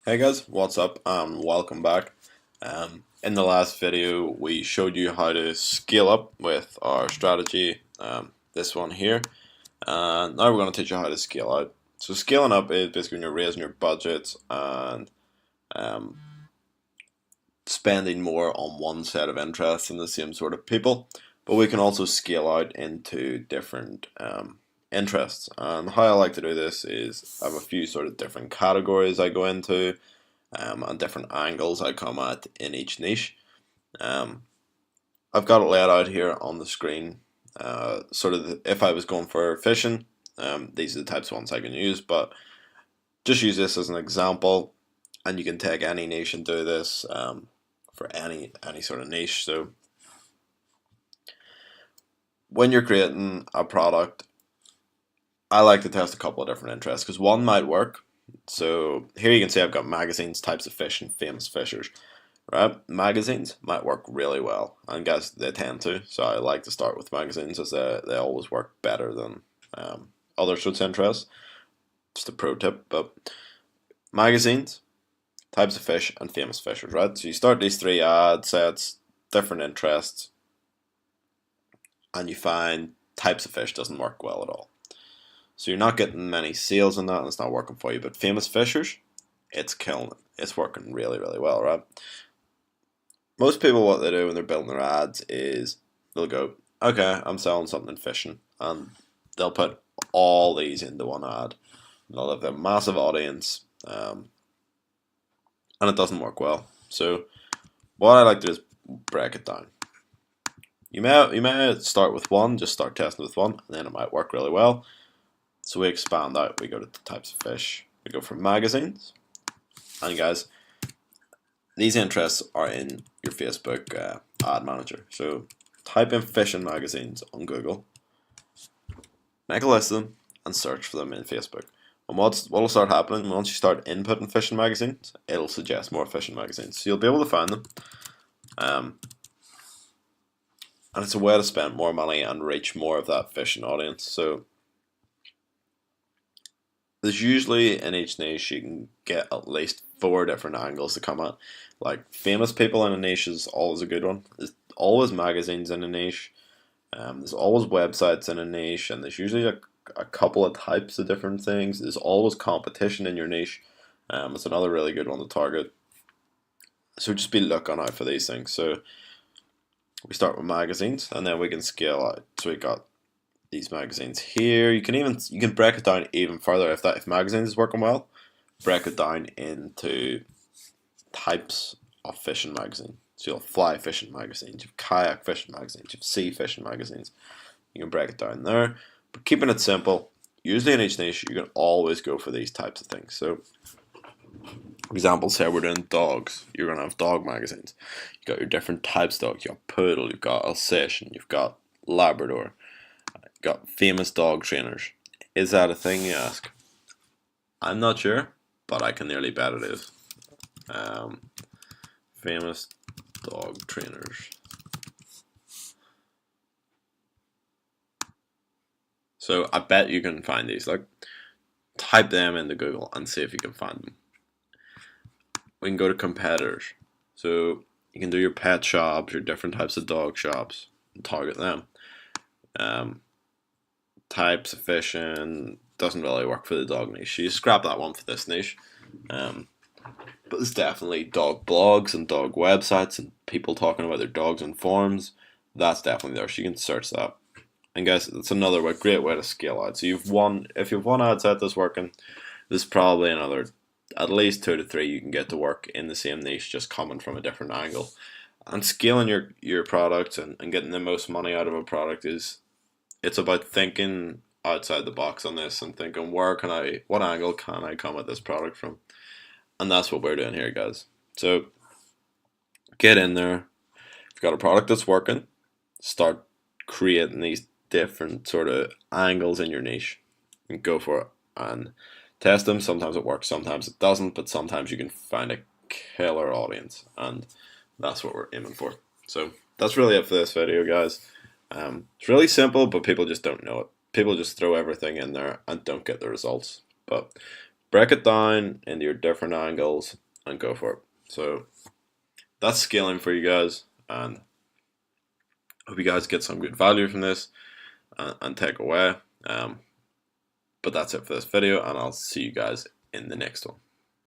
Hey guys, what's up? Welcome back. In the last video, we showed you how to scale up with our strategy, this one here. And now we're going to teach you how to scale out. So scaling up is basically when you're raising your budgets and um, spending more on one set of interests in the same sort of people. But we can also scale out into different interests. And how I like to do this is I have a few sort of different categories I go into. And different angles I come at in each niche. I've got it laid out here on the screen. If I was going for fishing, these are the types of ones I can use, but just use this as an example, and you can take any niche and do this for any sort of niche. So when you're creating a product, I like to test a couple of different interests because one might work. So here you can see I've got magazines, types of fish, and famous fishers. Right, magazines might work really well, and guys, they tend to. So I like to start with magazines as they always work better than other sorts of interests. Just a pro tip, but magazines, types of fish, and famous fishers. Right, so you start these three ad sets, different interests, and you find types of fish doesn't work well at all. So you're not getting many sales in that, and it's not working for you. But famous fishers, it's killing it. It's working really, really well, right? Most people, what they do when they're building their ads is they'll go, okay, I'm selling something fishing, and they'll put all these into one ad. And they'll have a massive audience, and it doesn't work well. So what I like to do is break it down. You may start with one, just start testing with one, and then it might work really well. So we expand out, we go to the types of fish, we go for magazines, and guys, these interests are in your Facebook ad manager. So type in fishing magazines on Google, make a list of them, and search for them in Facebook. And what'll start happening, once you start inputting fishing magazines, it'll suggest more fishing magazines. So you'll be able to find them. And it's a way to spend more money and reach more of that fishing audience. So there's usually in each niche you can get at least 4 different angles to come at. Like famous people in a niche is always a good one. There's always magazines in a niche. There's always websites in a niche, and there's usually a couple of types of different things. There's always competition in your niche. It's another really good one to target. So just be looking out for these things. So we start with magazines, and then we can scale out. So we got these magazines here. You can break it down even further if magazines is working well. Break it down into types of fishing magazine. So you'll have fly fishing magazines, you have kayak fishing magazines, you have sea fishing magazines. You can break it down there, but keeping it simple. Usually in each niche, you can always go for these types of things. So, example, say we're doing dogs. You're gonna have dog magazines. You got your different types of dogs. You got poodle, you've got Alsatian, you've got Labrador. Got famous dog trainers. Is that a thing, you ask? I'm not sure, but I can nearly bet it is. Famous dog trainers. So I bet you can find these. Like, type them into Google and see if you can find them. We can go to competitors. So you can do your pet shops, your different types of dog shops, and target them. Types of fishing doesn't really work for the dog niche. You scrap that one for this niche. But there's definitely dog blogs and dog websites and people talking about their dogs on forums. That's definitely there. So you can search that. And guys, it's another great way to scale out. So if you've one ad set that's working, there's probably another at least 2 to 3 you can get to work in the same niche, just coming from a different angle. And scaling your product and getting the most money out of a product it's about thinking outside the box on this and thinking what angle can I come at this product from, and that's what we're doing here, guys. So get in there. If you've got a product that's working, start creating these different sort of angles in your niche and go for it and test them. Sometimes it works, sometimes it doesn't, but sometimes you can find a killer audience, and that's what we're aiming for. So that's really it for this video, guys. It's really simple, but people just don't know it. People just throw everything in there and don't get the results. But break it down into your different angles and go for it. So that's scaling for you guys, and hope you guys get some good value from this and take away. But that's it for this video, and I'll see you guys in the next one.